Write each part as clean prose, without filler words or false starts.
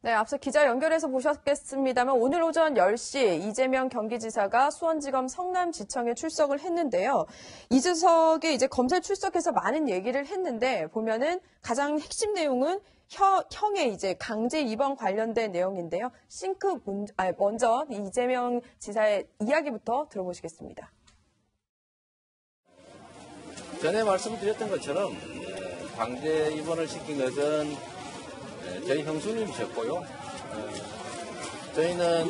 네, 앞서 기자 연결해서 보셨겠습니다만 오늘 오전 10시 이재명 경기지사가 수원지검 성남지청에 출석을 했는데요. 이주석이 이제 검찰 출석해서 많은 얘기를 했는데 보면은 가장 핵심 내용은 형의 이제 강제 입원 관련된 내용인데요. 먼저 이재명 지사의 이야기부터 들어보시겠습니다. 전에 말씀드렸던 것처럼 강제 입원을 시킨 것은 저희 형수님이셨고요. 저희는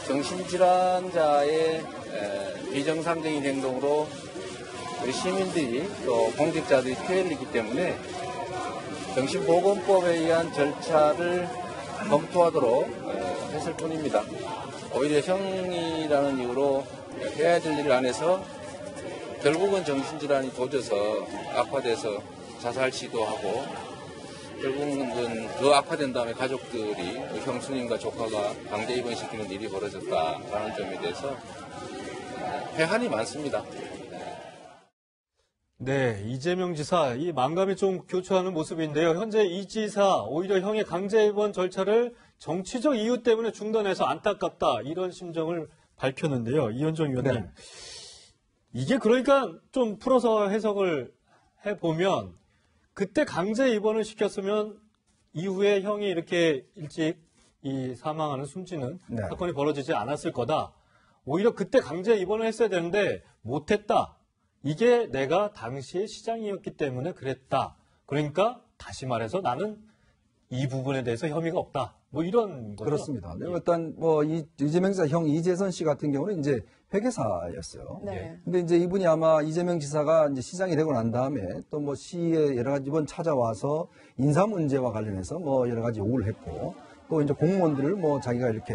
정신질환자의 비정상적인 행동으로 우리 시민들이 또 공직자들이 피해를 입기 때문에 정신보건법에 의한 절차를 검토하도록 했을 뿐입니다. 오히려 형이라는 이유로 해야 될 일을 안 해서 결국은 정신질환이 도져서 악화돼서 자살 시도하고 결국은 더 악화된 다음에 가족들이 형수님과 조카가 강제 입원시키는 일이 벌어졌다라는 점에 대해서 회한이 많습니다. 네, 이재명 지사, 이 만감이 좀 교차하는 모습인데요. 현재 이 지사, 오히려 형의 강제 입원 절차를 정치적 이유 때문에 중단해서 안타깝다, 이런 심정을 밝혔는데요. 이현정 의원님. 네. 이게 그러니까 좀 풀어서 해석을 해보면, 그때 강제 입원을 시켰으면 이후에 형이 이렇게 일찍 이 사망하는 숨지는 사건이 벌어지지 않았을 거다. 오히려 그때 강제 입원을 했어야 되는데 못했다. 이게 내가 당시에 시장이었기 때문에 그랬다. 그러니까 다시 말해서 나는 이 부분에 대해서 혐의가 없다. 뭐 이런 거죠. 그렇습니다. 네. 일단 이재명 지사 형 이재선 씨 같은 경우는 이제 회계사였어요. 네. 근데 이제 이분이 아마 이재명 지사가 이제 시장이 되고 난 다음에 또 시에 여러 가지 이번 찾아와서 인사 문제와 관련해서 여러 가지 요구를 했고 또 이제 공무원들을 자기가 이렇게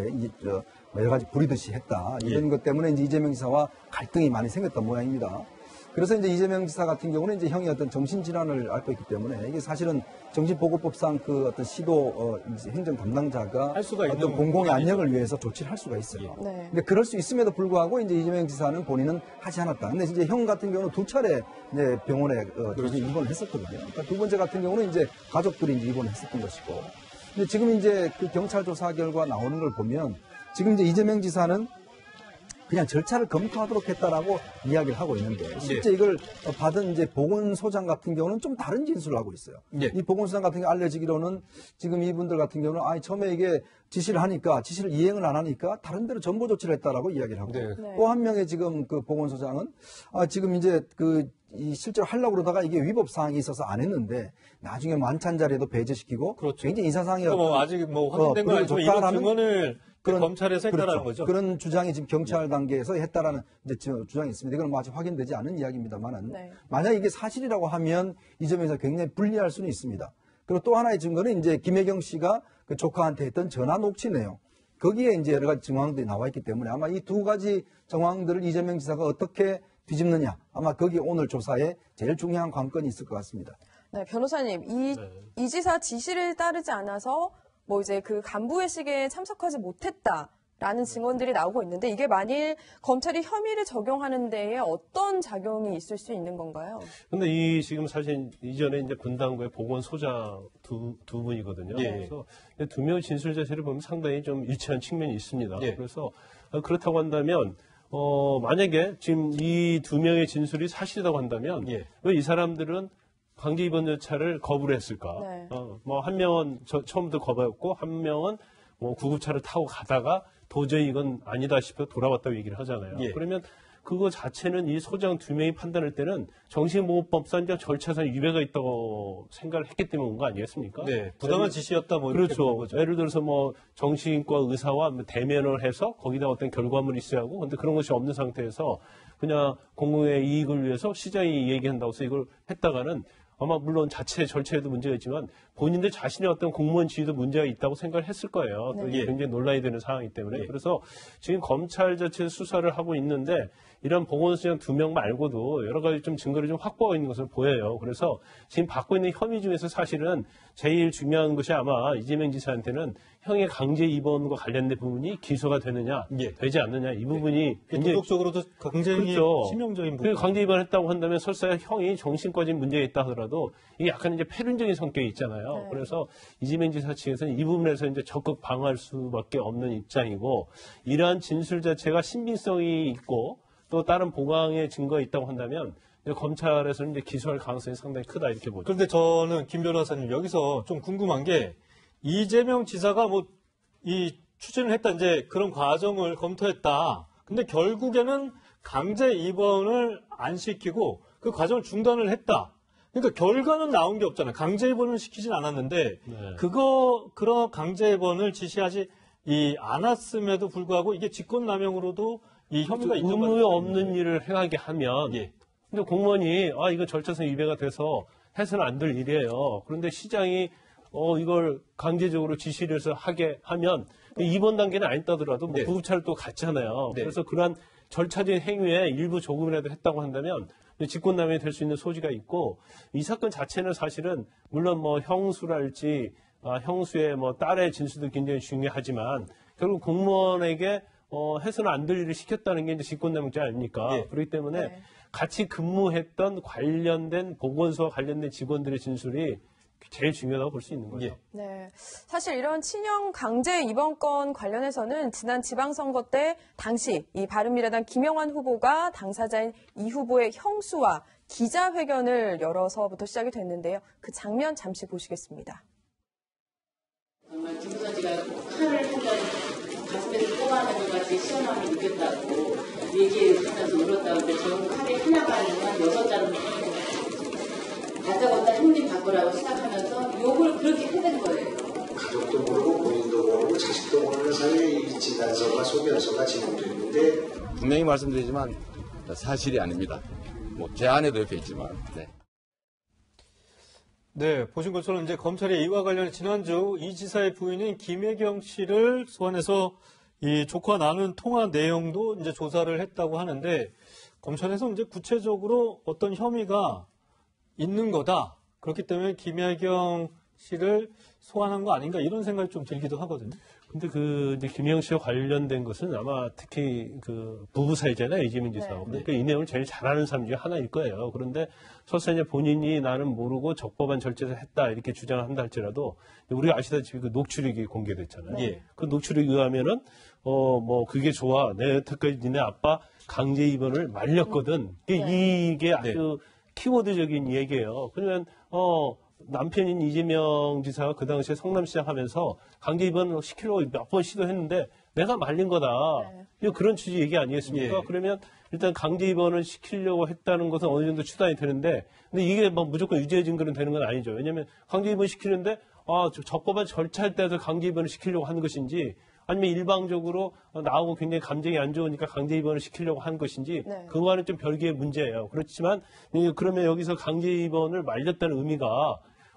여러 가지 부리듯이 했다. 이런 것 때문에 이제 이재명 지사와 갈등이 많이 생겼던 모양입니다. 그래서 이제 이재명 지사 같은 경우는 이제 형이 어떤 정신질환을 앓고 있기 때문에 이게 사실은 정신보건법상 그 어떤 시도 행정 담당자가 할 수가 어떤 공공의 안녕을 위해서 조치를 할 수가 있어요. 네. 근데 그럴 수 있음에도 불구하고 이제 이재명 지사는 본인은 하지 않았다. 근데 이제 형 같은 경우는 두 차례 이제 병원에 입원을 했었거든요. 그러니까 두 번째 같은 경우는 이제 가족들이 이제 입원을 했었던 것이고. 근데 지금 이제 그 경찰 조사 결과 나오는 걸 보면 지금 이제 이재명 지사는 그냥 절차를 검토하도록 했다라고 이야기를 하고 있는데 실제 이걸 받은 이제 보건소장 같은 경우는 좀 다른 진술을 하고 있어요. 이 보건소장 같은 경우 알려지기로는 지금 이분들 같은 경우는 처음에 이게 지시를 하니까 지시를 이행을 안 하니까 다른 데로 전보 조치를 했다라고 이야기를 하고 또 한 명의 지금 그 보건소장은 지금 이제 실제로 하려고 그러다가 이게 위법 사항이 있어서 안 했는데 나중에 만찬 자리에도 배제시키고 굉장히 인사상이 아직 확인된 건 아니지만 이런 증언을 검찰에서 했다라는 거죠. 그런 주장이 지금 경찰 단계에서 했다라는 이제 주장이 있습니다. 이건 아직 확인되지 않은 이야기입니다만은 만약 이게 사실이라고 하면 이 점에서 굉장히 불리할 수는 있습니다. 그리고 또 하나의 증거는 이제 김혜경 씨가 그 조카한테 했던 전화 녹취 내용. 거기에 이제 여러 가지 정황들이 나와 있기 때문에 아마 이 두 가지 정황들을 이재명 지사가 어떻게 뒤집느냐. 아마 거기 오늘 조사에 제일 중요한 관건이 있을 것 같습니다. 네, 변호사님. 이 지사 지시를 따르지 않아서 이제 그 간부 회식에 참석하지 못했다라는 증언들이 나오고 있는데 이게 만일 검찰이 혐의를 적용하는 데에 어떤 작용이 있을 수 있는 건가요? 근데 지금 사실 이전에 이제 분당구의 보건소장 두 분이거든요. 그래서 두 명의 진술 자체를 보면 상당히 좀 일치한 측면이 있습니다. 그래서 그렇다고 한다면 만약에 지금 이 두 명의 진술이 사실이라고 한다면 왜 이 사람들은 강제 입원 절차를 거부를 했을까? 한 명은 처음부터 거부했고, 한 명은 구급차를 타고 가다가 도저히 이건 아니다 싶어 돌아왔다고 얘기를 하잖아요. 그러면 그거 자체는 이 소장 두 명이 판단할 때는 정신보건법상 절차상 위배가 있다고 생각을 했기 때문에 온 거 아니겠습니까? 네, 부당한 지시였다 그렇죠. 예를 들어서 정신과 의사와 대면을 해서 거기다 어떤 결과물이 있어야 하고, 근데 그런 것이 없는 상태에서 그냥 공공의 이익을 위해서 시장이 얘기한다고 해서 이걸 했다가는 아마 물론 자체 절차에도 문제가 있지만 본인들 자신의 어떤 공무원 지위도 문제가 있다고 생각을 했을 거예요. 이게 굉장히 놀라야 되는 상황이기 때문에. 그래서 지금 검찰 자체 수사를 하고 있는데 이런 보건소장 두 명 말고도 여러 가지 좀 증거를 좀 확보하고 있는 것으로 보여요. 그래서 지금 받고 있는 혐의 중에서 사실은 제일 중요한 것이 아마 이재명 지사한테는 형의 강제 입원과 관련된 부분이 기소가 되느냐, 되지 않느냐 이 부분이 굉장히 도덕적으로도 굉장히 치명적인 부분. 강제 입원했다고 한다면 설사 형이 정신과적인 문제가 있다 하더라도 할지라도 이게 약간 이제 패륜적인 성격이 있잖아요. 네. 그래서 이재명 지사 측에서는 이 부분에서 이제 적극 방어할 수밖에 없는 입장이고 이러한 진술 자체가 신빙성이 있고 또 다른 보강의 증거가 있다고 한다면 이제 검찰에서는 이제 기소할 가능성이 상당히 크다 이렇게 보죠. 그런데 저는 김 변호사님 여기서 좀 궁금한 게 이재명 지사가 뭐 이 추진을 했다 이제 그런 과정을 검토했다. 근데 결국에는 강제 입원을 안 시키고 그 과정을 중단을 했다. 그러니까 결과는 나온 게 없잖아요. 강제 입원을 시키진 않았는데 네. 그런 강제 입원을 지시하지 않았음에도 불구하고 이게 직권남용으로도 이 혐의가 있는 의무 거죠. 없는 일을 행하게 하면 예. 근데 공무원이 이거 절차상 위배가 돼서 해서는 안 될 일이에요. 그런데 시장이 이걸 강제적으로 지시를 해서 하게 하면 입원 단계는 아니더라도 뭐 네. 구급차를 또 갔잖아요. 네. 그래서 그러한 절차적인 행위에 일부 조금이라도 했다고 한다면 직권남용이 될 수 있는 소지가 있고 이 사건 자체는 사실은 물론 뭐 형수랄지 형수의 뭐 딸의 진술도 굉장히 중요하지만 결국 공무원에게 해서는 안 될 일을 시켰다는 게 이제 직권남용죄 아닙니까? 네. 그렇기 때문에 네. 같이 근무했던 관련된 보건소와 관련된 직원들의 진술이 제일 중요하다고 볼 수 있는 거죠. 예. 네. 사실 이런 친형 강제 입원건 관련해서는 지난 지방선거 때 당시 이 바른미래당 김영환 후보가 당사자인 이 후보의 형수와 기자회견을 열어서부터 시작이 됐는데요. 그 장면 잠시 보시겠습니다. 정말 김부선지가 칼을 한번 가슴에서 뽑아내는 것 같이 시원하게 느꼈다고 얘기하면서 울었다고 근데 저 칼이 하나가 아니고 한 6자루 다짜고짜 형님 바꾸라고 시작하면서 욕을 그렇게 해댄 거예요. 가족도 모르고 본인도 모르고 자식도 모르는 사이에 이 진단서가 소견서가 진행되는데 분명히 말씀드리지만 사실이 아닙니다. 뭐 제 아내도 옆에 있지만. 네. 네, 보신 것처럼 이제 검찰이 이와 관련해 지난주 이 지사의 부인인 김혜경 씨를 소환해서 이 조카와 나눈 통화 내용도 이제 조사를 했다고 하는데 검찰에서 이제 구체적으로 어떤 혐의가 있는 거다. 그렇기 때문에 김혜경 씨를 소환한 거 아닌가 이런 생각이 좀 들기도 하거든요. 근데 이제 김영 씨와 관련된 것은 아마 특히 부부 사이잖아요, 이재명 지사하고. 네. 그러니까 이 내용을 제일 잘 아는 사람 중에 하나일 거예요. 그런데 설사 이제 본인이 나는 모르고 적법한 절차에서 했다 이렇게 주장한다 할지라도 우리가 아시다시피 그 녹취록이 공개됐잖아요. 예. 그 녹취록에 의하면은 뭐 그게 좋아. 내 여태까지 니네 아빠 강제 입원을 말렸거든. 이게 아주 키워드적인 얘기예요. 그러면 남편인 이재명 지사가 그 당시에 성남시장 하면서 강제 입원을 시키려고 몇 번 시도했는데 내가 말린 거다. 네. 그런 취지 얘기 아니겠습니까? 예. 그러면 일단 강제 입원을 시키려고 했다는 것은 어느 정도 추단이 되는데 근데 이게 뭐 무조건 유죄 증거는 되는 건 아니죠. 왜냐하면 강제 입원 시키는데 적법한 절차에 따라서 강제 입원을 시키려고 하는 것인지 아니면 일방적으로 나오고 굉장히 감정이 안 좋으니까 강제 입원을 시키려고 한 것인지 네. 그거와는 좀 별개의 문제예요. 그렇지만 그러면 여기서 강제 입원을 말렸다는 의미가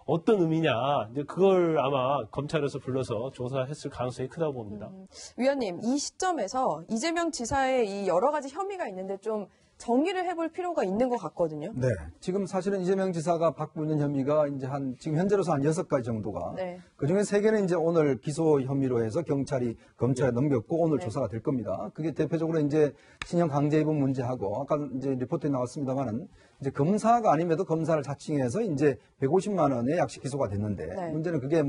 어떤 의미냐 이제 그걸 아마 검찰에서 불러서 조사했을 가능성이 크다고 봅니다. 위원님, 이 시점에서 이재명 지사의 이 여러 가지 혐의가 있는데 좀 정리를 해볼 필요가 있는 것 같거든요. 네. 지금 사실은 이재명 지사가 받고 있는 혐의가 이제 지금 현재로서 한 6가지 정도가. 네. 그 중에 3개는 이제 오늘 기소 혐의로 해서 경찰이 검찰에 넘겼고 오늘 네. 조사가 될 겁니다. 그게 대표적으로 이제 신형 강제 입원 문제하고 아까 이제 리포트에 나왔습니다만은 이제 검사가 아님에도 검사를 자칭해서 이제 150만 원에 약식 기소가 됐는데 네. 문제는 그게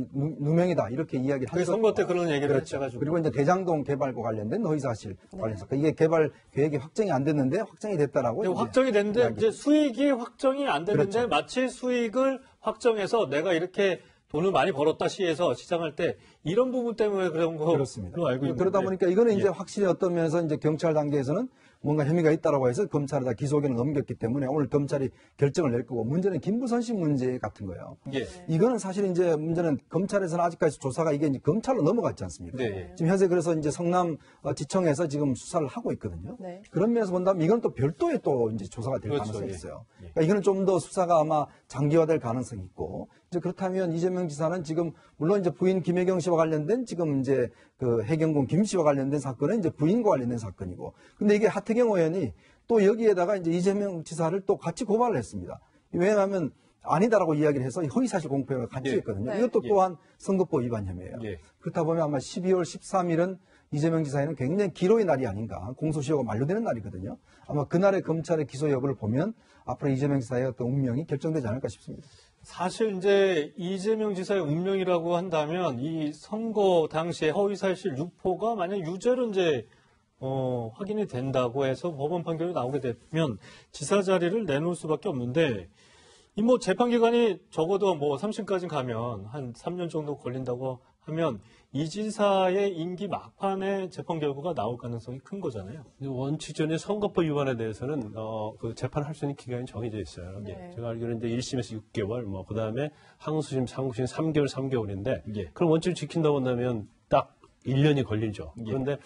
누명이다 이렇게 이야기를 그게 했었고. 선거 때 그런 얘기를 그렇죠. 했어가지고. 그리고 이제 대장동 개발과 관련된 허위사실 관련 사건. 이게 개발 계획이 확정이 안 됐는데 확정이 됐다라고. 근데 이제 확정이 됐는데 이야기. 이제 수익이 확정이 안 됐는데 그렇죠. 마치 수익을 확정해서 내가 이렇게 돈을 많이 벌었다 시에서 시장할 때 이런 부분 때문에 그런 거 그렇습니다. 알고 있는데 그러다 보니까 이거는 이제 예. 확실히 어떤 면에서 이제 경찰 단계에서는 뭔가 혐의가 있다라고 해서 검찰에다 기소 의견을 넘겼기 때문에 오늘 검찰이 결정을 낼 거고 문제는 김부선 씨 문제 같은 거예요. 예. 이거는 사실 이제 문제는 검찰에서는 아직까지 조사가 이게 이제 검찰로 넘어갔지 않습니까? 네. 지금 현재 그래서 이제 성남 지청에서 지금 수사를 하고 있거든요. 네. 그런 면에서 본다면 이건 또 별도의 또 이제 조사가 될 그렇죠. 가능성이 예. 있어요. 예. 그러니까 이거는 좀 더 수사가 아마 장기화될 가능성이 있고 이제 그렇다면 이재명 지사는 지금 물론 이제 부인 김혜경 씨와 관련된 지금 이제 그 해경군 김 씨와 관련된 사건은 이제 부인과 관련된 사건이고 근데 이게 하태경 의원이 또 여기에다가 이제 이재명 지사를 또 같이 고발을 했습니다. 왜냐하면 아니다라고 이야기를 해서 허위사실 공표를 같이 예. 했거든요. 네. 이것도 예. 또한 선거법 위반 혐의예요. 예. 그렇다 보면 아마 12월 13일은 이재명 지사에는 굉장히 기로의 날이 아닌가. 공소시효가 만료되는 날이거든요. 아마 그날의 검찰의 기소 여부를 보면 앞으로 이재명 지사의 어떤 운명이 결정되지 않을까 싶습니다. 사실 이제 이재명 지사의 운명이라고 한다면 이 선거 당시에 허위사실 유포가 만약 유죄로 이제 확인이 된다고 해서 법원 판결이 나오게 되면 지사 자리를 내놓을 수밖에 없는데 이 뭐 재판 기간이 적어도 뭐 3심까지 가면 한 3년 정도 걸린다고 하면 이 지사의 임기 막판에 재판 결과가 나올 가능성이 큰 거잖아요. 원칙전의 선거법 위반에 대해서는 그 재판할 수 있는 기간이 정해져 있어요. 네. 제가 알기로는 이제 1심에서 6개월, 뭐 그다음에 항소심, 상고심 3개월인데 예. 그럼 원칙을 지킨다고 한다면 딱 1년이 걸리죠. 그런데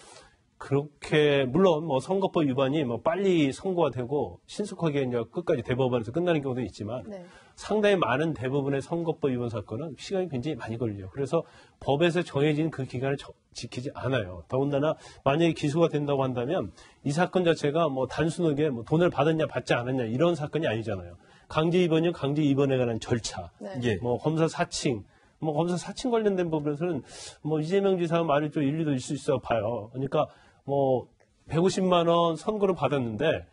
그렇게 물론 뭐 선거법 위반이 뭐 빨리 선고가 되고 신속하게 이제 끝까지 대법원에서 끝나는 경우도 있지만 네. 상당히 많은 대부분의 선거법 위반 사건은 시간이 굉장히 많이 걸려요. 그래서 법에서 정해진 그 기간을 지키지 않아요. 더군다나 만약에 기소가 된다고 한다면 이 사건 자체가 뭐 단순하게 뭐 돈을 받았냐 받지 않았냐 이런 사건이 아니잖아요. 강제 입원이면 강제 입원에 관한 절차, 네. 뭐 검사 사칭, 뭐 검사 사칭 관련된 부분에서는 뭐 이재명 지사 말이 좀 일리도 있을 수 있어 봐요. 그러니까 뭐 150만 원 선고를 받았는데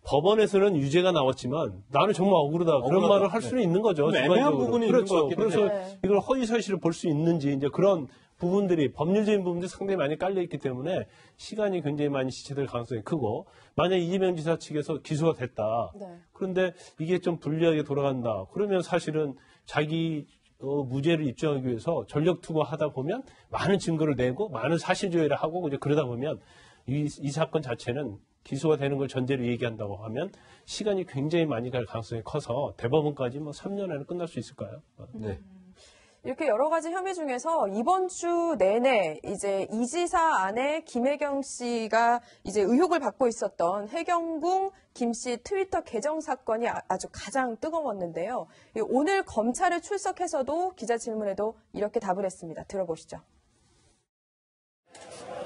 법원에서는 유죄가 나왔지만 나는 정말 억울하다. 그런 말을 할 수는 있는 거죠. 애매한 주관적으로. 부분이 그렇죠. 있는 것 같긴 그래서 해요. 이걸 허위 사실을 볼 수 있는지 이제 그런 부분들이 법률적인 부분들이 상당히 많이 깔려 있기 때문에 시간이 굉장히 많이 지체될 가능성이 크고 만약 이재명 지사 측에서 기소가 됐다. 네. 그런데 이게 좀 불리하게 돌아간다. 그러면 사실은 자기 무죄를 입증하기 위해서 전력 투구하다 보면 많은 증거를 내고 많은 사실 조회를 하고 이제 그러다 보면 이 사건 자체는 기소가 되는 걸 전제로 얘기한다고 하면 시간이 굉장히 많이 갈 가능성이 커서 대법원까지 뭐 3년 안에 끝날 수 있을까요? 네. 이렇게 여러 가지 혐의 중에서 이번 주 내내 이제 이 지사 안에 김혜경 씨가 이제 의혹을 받고 있었던 해경궁 김 씨 트위터 계정 사건이 아주 가장 뜨거웠는데요. 오늘 검찰에 출석해서도 기자 질문에도 이렇게 답을 했습니다. 들어보시죠.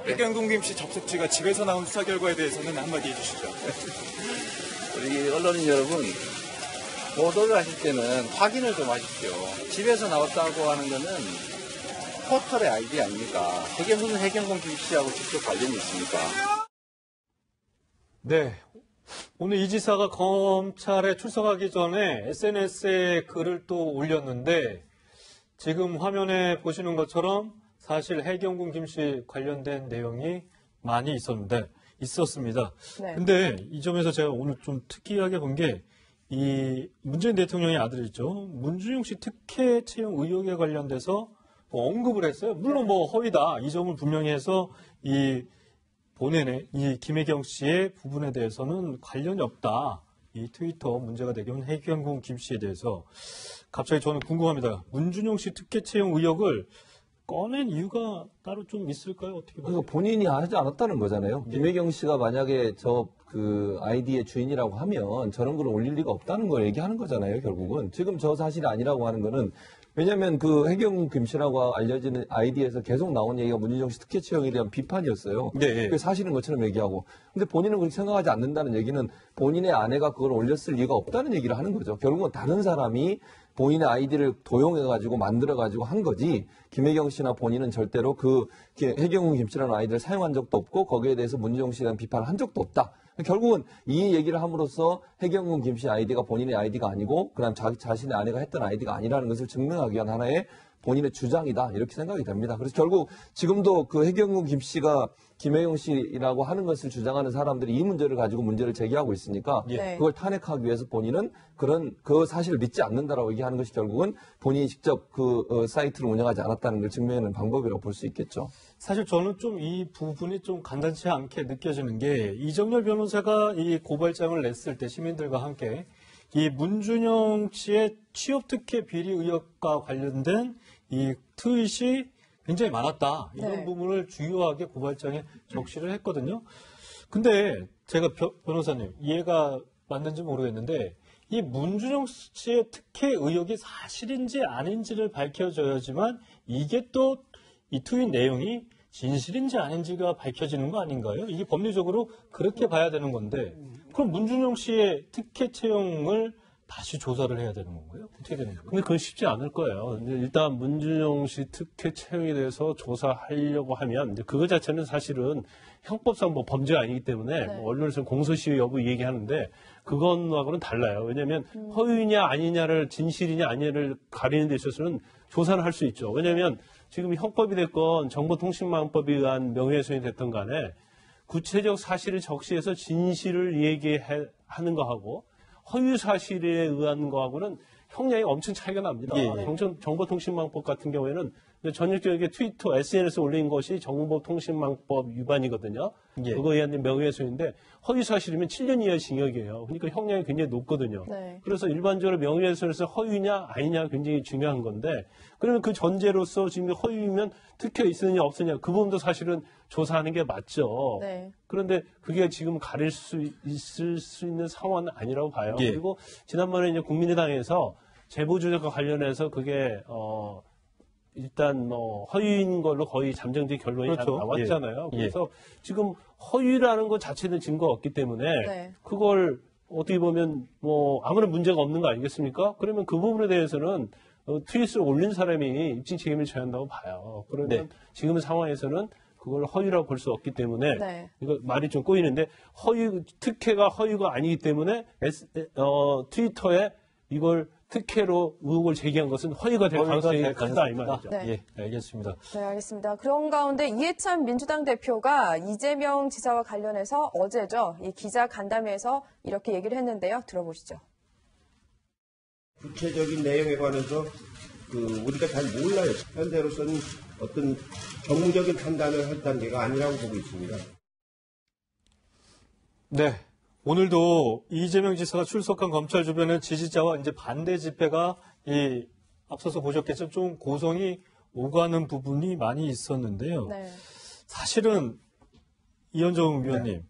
해경궁 김 씨 접속지가 집에서 나온 수사 결과에 대해서는 한마디 해주시죠. 우리 언론인 여러분, 보도를 하실 때는 확인을 좀 하십시오. 집에서 나왔다고 하는 거는 포털의 아이디 아닙니까? 무슨 해경궁 김 씨하고 직접 관련이 있습니까? 네. 오늘 이 지사가 검찰에 출석하기 전에 SNS에 글을 또 올렸는데 지금 화면에 보시는 것처럼 사실 해경궁 김 씨 관련된 내용이 많이 있었습니다. 네. 근데 이 점에서 제가 오늘 좀 특이하게 본 게 이 문재인 대통령의 아들이죠. 문준용 씨 특혜 채용 의혹에 관련돼서 뭐 언급을 했어요. 물론 뭐 허위다. 이 점을 분명히 해서 이 본인의 이 김혜경 씨의 부분에 대해서는 관련이 없다. 이 트위터 문제가 되게 한 해경궁 김 씨에 대해서 갑자기 저는 궁금합니다. 문준용 씨 특혜 채용 의혹을 꺼낸 이유가 따로 좀 있을까요? 어떻게 보세요? 그러니까 본인이 하지 않았다는 거잖아요. 네. 김혜경 씨가 만약에 그 아이디의 주인이라고 하면 저런 걸 올릴 리가 없다는 걸 얘기하는 거잖아요, 결국은. 지금 저 사실이 아니라고 하는 거는 왜냐하면 그 해경 김 씨라고 알려지는 아이디에서 계속 나온 얘기가 문준용 씨 특혜 채용에 대한 비판이었어요. 네. 그게 사실인 것처럼 얘기하고. 근데 본인은 그렇게 생각하지 않는다는 얘기는 본인의 아내가 그걸 올렸을 리가 없다는 얘기를 하는 거죠. 결국은 다른 사람이 본인의 아이디를 도용해가지고 만들어가지고 한 거지. 김혜경 씨나 본인은 절대로 그 해경궁 김 씨라는 아이디를 사용한 적도 없고 거기에 대해서 문준용 씨에 대한 비판을 한 적도 없다. 결국은 이 얘기를 함으로써 해경궁 김 씨 아이디가 본인의 아이디가 아니고 그다음 자신의 아내가 했던 아이디가 아니라는 것을 증명하기 위한 하나의 본인의 주장이다. 이렇게 생각이 됩니다. 그래서 결국 지금도 그 해경궁 김 씨가 김혜경 씨라고 하는 것을 주장하는 사람들이 이 문제를 가지고 문제를 제기하고 있으니까 네. 그걸 탄핵하기 위해서 본인은 그 사실을 믿지 않는다라고 얘기하는 것이 결국은 본인이 직접 그 사이트를 운영하지 않았다는 걸 증명하는 방법이라고 볼 수 있겠죠. 사실 저는 좀 이 부분이 좀 간단치 않게 느껴지는 게 이정열 변호사가 이 고발장을 냈을 때 시민들과 함께 이 문준용 씨의 취업 특혜 비리 의혹과 관련된 이 트윗이 굉장히 많았다. 이런 네. 부분을 주요하게 고발장에 적시를 했거든요. 근데 제가 변호사님 이해가 맞는지 모르겠는데 이 문준용 씨의 특혜 의혹이 사실인지 아닌지를 밝혀줘야지만 이게 또 이 트윗 내용이 진실인지 아닌지가 밝혀지는 거 아닌가요? 이게 법리적으로 그렇게 봐야 되는 건데 그럼 문준용 씨의 특혜 채용을 다시 조사를 해야 되는 건가요? 어떻게 되는 거예요? 근데 그건 쉽지 않을 거예요. 이제 일단 문준용 씨 특혜 채용에 대해서 조사하려고 하면 이제 그거 자체는 사실은 형법상 뭐 범죄가 아니기 때문에 네. 뭐 언론에서 공소시효 여부 얘기하는데 그건하고는 달라요. 왜냐하면 허위냐 아니냐를 진실이냐 아니냐를 가리는 데 있어서는 조사를 할 수 있죠. 왜냐하면 지금 형법이 됐건 정보통신망법에 의한 명예훼손이 됐던 간에 구체적 사실을 적시해서 진실을 얘기하는 거하고 허위 사실에 의한 거하고는 형량이 엄청 차이가 납니다. 예. 정보통신망법 같은 경우에는 전형적인 트위터, SNS에 올린 것이 정보통신망법 위반이거든요. 예. 그거에 의한 명예훼손인데 허위 사실이면 7년 이하 징역이에요. 그러니까 형량이 굉장히 높거든요. 네. 그래서 일반적으로 명예훼손에서 허위냐 아니냐 굉장히 중요한 건데 그러면 그 전제로서 지금 허위면 특혜 있으냐 없으냐 그 부분도 사실은 조사하는 게 맞죠. 네. 그런데 그게 지금 가릴 수 있을 수 있는 상황은 아니라고 봐요. 예. 그리고 지난번에 이제 국민의당에서 제보 조작과 관련해서 그게 일단 뭐 허위인 걸로 거의 잠정적 결론이 다 그렇죠. 나왔잖아요. 예. 그래서 지금 허위라는 것 자체는 증거가 없기 때문에 네. 그걸 어떻게 보면 뭐 아무런 문제가 없는 거 아니겠습니까? 그러면 그 부분에 대해서는 트윗을 올린 사람이 입증 책임을 져야 한다고 봐요. 그러면 네. 지금 상황에서는 그걸 허위라고 볼 수 없기 때문에 네. 이거 말이 좀 꼬이는데 특혜가 허위가 아니기 때문에 트위터에 이걸 특혜로 의혹을 제기한 것은 허위가 될 가능성이 크다 이 말이죠. 네. 예, 알겠습니다. 네, 알겠습니다. 그런 가운데 이해찬 민주당 대표가 이재명 지사와 관련해서 어제죠. 이 기자 간담회에서 이렇게 얘기를 했는데요. 들어보시죠. 구체적인 내용에 관해서 우리가 잘 몰라요. 현재로서는 어떤 정무적인 판단을 할 단계가 아니라고 보고 있습니다. 네. 오늘도 이재명 지사가 출석한 검찰 주변의 지지자와 이제 반대 집회가 앞서서 보셨겠죠. 좀 고성이 오가는 부분이 많이 있었는데요. 네. 사실은 이현정 위원님,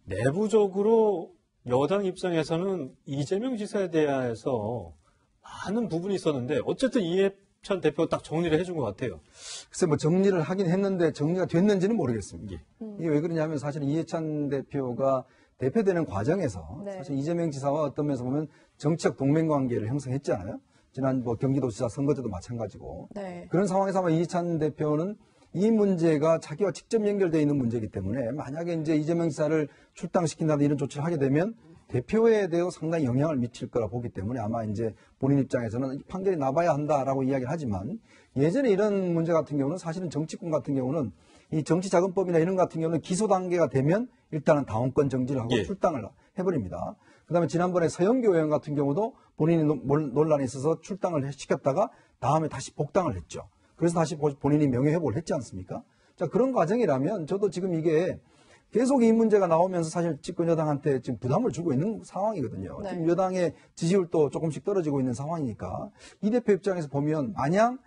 내부적으로 여당 입장에서는 이재명 지사에 대해서 많은 부분이 있었는데 어쨌든 이해찬 대표가 딱 정리를 해준 것 같아요. 글쎄 뭐 정리를 하긴 했는데 정리가 됐는지는 모르겠습니다. 예. 이게 왜 그러냐면 사실 이해찬 대표가 대표되는 과정에서 네. 사실 이재명 지사와 어떤 면에서 보면 정치적 동맹관계를 형성했잖아요. 지난 뭐 경기도지사 선거 때도 마찬가지고. 네. 그런 상황에서 아마 이해찬 대표는 이 문제가 자기와 직접 연결되어 있는 문제이기 때문에 만약에 이제 이재명 지사를 출당시킨다든지 이런 조치를 하게 되면 대표에 대해 상당히 영향을 미칠 거라 보기 때문에 아마 이제 본인 입장에서는 이 판결이 나봐야 한다라고 이야기를 하지만 예전에 이런 문제 같은 경우는 사실은 정치권 같은 경우는 이 정치자금법이나 이런 같은 경우는 기소 단계가 되면 일단은 당원권 정지를 하고 예. 출당을 해버립니다. 그다음에 지난번에 서영교 의원 같은 경우도 본인이 논란이 있어서 출당을 시켰다가 다음에 다시 복당을 했죠. 그래서 다시 본인이 명예회복을 했지 않습니까? 자, 그런 과정이라면 저도 지금 이게 계속 이 문제가 나오면서 사실 집권 여당한테 지금 부담을 주고 있는 상황이거든요. 네. 지금 여당의 지지율도 조금씩 떨어지고 있는 상황이니까 이 대표 입장에서 보면 마냥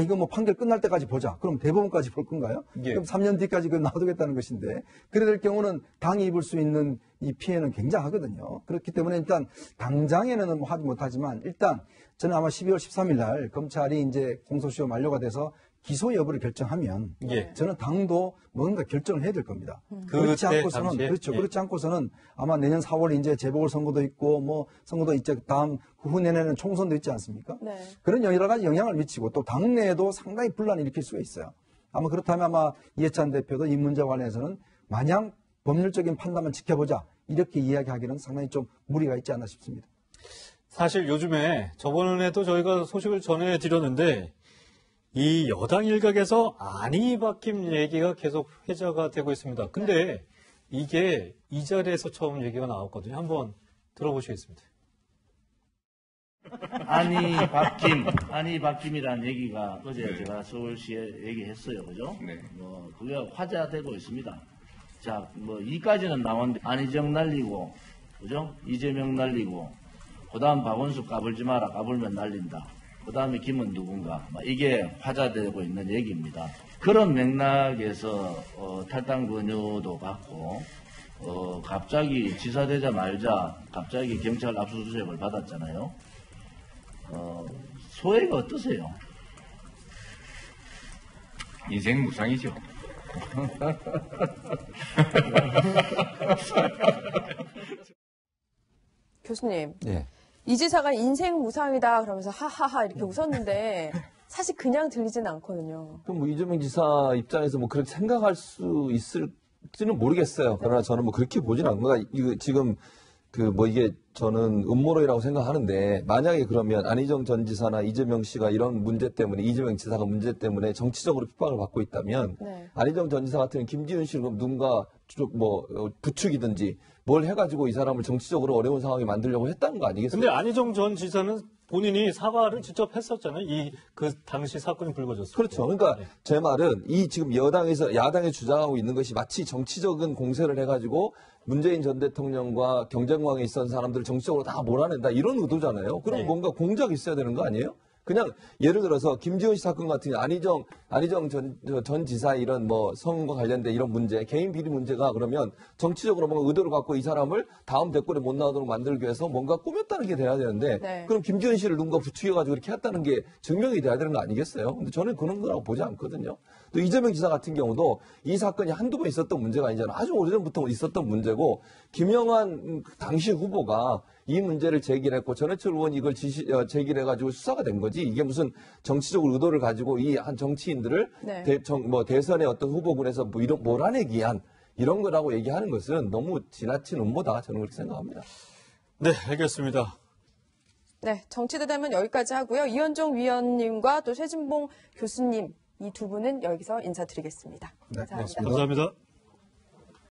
이거 뭐 판결 끝날 때까지 보자. 그럼 대법원까지 볼 건가요? 예. 그럼 3년 뒤까지 그걸 놔두겠다는 것인데 그래 될 경우는 당이 입을 수 있는 이 피해는 굉장하거든요. 그렇기 때문에 일단 당장에는 뭐 하지 못하지만 일단 저는 아마 12월 13일 날 검찰이 이제 공소시효 만료가 돼서 기소 여부를 결정하면 예. 저는 당도 뭔가 결정을 해야 될 겁니다. 그때 당시에? 그렇죠. 예. 그렇지 않고서는 아마 내년 4월 이제 재보궐선거도 있고 뭐 선거도 이제 다음 후내내는 총선도 있지 않습니까? 네. 그런 여러 가지 영향을 미치고 또 당내에도 상당히 분란을 일으킬 수가 있어요. 아마 그렇다면 아마 이해찬 대표도 이 문제와 관련해서는 마냥 법률적인 판단만 지켜보자 이렇게 이야기하기는 상당히 좀 무리가 있지 않나 싶습니다. 사실 요즘에 저번에도 저희가 소식을 전해드렸는데 이 여당 일각에서 안이 바뀐 얘기가 계속 회자가 되고 있습니다. 근데 이게 이 자리에서 처음 얘기가 나왔거든요. 한번 들어보시겠습니다. 안이 바뀜이라는 얘기가 어제 제가 서울시에 얘기했어요. 그죠? 네. 그게 화제되고 있습니다. 자, 이까지는 나왔는데 안희정 날리고, 그죠? 이재명 날리고, 그 다음 박원순 까불지 마라. 까불면 날린다. 그 다음에 김은 누군가. 이게 화제되고 있는 얘기입니다. 그런 맥락에서 탈당 권유도 받고 갑자기 지사 되자마자 갑자기 경찰 압수수색을 받았잖아요. 소회가 어떠세요? 인생 무상이죠. 교수님. 예. 이 지사가 인생 무상이다 그러면서 하하하 이렇게 웃었는데 사실 그냥 들리지는 않거든요. 그럼 뭐 이재명 지사 입장에서 뭐 그렇게 생각할 수 있을지는 모르겠어요. 그러나 저는 뭐 그렇게 보진 않고, 이거 지금 이게 저는 음모론이라고 생각하는데, 만약에 그러면 안희정 전 지사나 이재명 씨가 이런 문제 때문에, 이재명 지사가 문제 때문에 정치적으로 핍박을 받고 있다면, 네. 안희정 전 지사 같은 김지훈 씨를 누군가 부추기든지 뭘 해가지고 이 사람을 정치적으로 어려운 상황에 만들려고 했다는 거 아니겠습니까? 근데 안희정 전 지사는 본인이 사과를 직접 했었잖아요. 그 당시 사건이 불거졌을 그렇죠. 때. 그러니까 네. 제 말은 이 지금 야당에 주장하고 있는 것이 마치 정치적인 공세를 해가지고 문재인 전 대통령과 경쟁관계에 있었던 사람들을 정치적으로 다 몰아낸다 이런 의도잖아요. 그럼 네. 뭔가 공작이 있어야 되는 거 아니에요? 그냥 예를 들어서 김지훈 씨 사건 같은 경우 안희정 전 지사 이런 뭐 성과 관련된 이런 문제, 개인 비리 문제가 그러면 정치적으로 뭔가 의도를 갖고 이 사람을 다음 대권에 못 나오도록 만들기 위해서 뭔가 꾸몄다는 게 돼야 되는데 네. 그럼 김지훈 씨를 누군가 부추겨가지고 이렇게 했다는 게 증명이 돼야 되는 거 아니겠어요? 근데 저는 그런 거라고 보지 않거든요. 또 이재명 지사 같은 경우도 이 사건이 한두 번 있었던 문제가 아니잖아요. 아주 오래전부터 있었던 문제고 김영환 당시 후보가 이 문제를 제기했고 전해철 의원이 이걸 제기를 해가지고 수사가 된 거지. 이게 무슨 정치적 의도를 가지고 이 한 정치인들을 네. 대선의 어떤 후보군에서 뭐 몰아내기 위한 이런 거라고 얘기하는 것은 너무 지나친 음모다. 저는 그렇게 생각합니다. 네, 알겠습니다. 네, 정치대담은 여기까지 하고요. 이현종 위원님과 또 최진봉 교수님 이 두 분은 여기서 인사드리겠습니다. 네, 감사합니다. 감사합니다.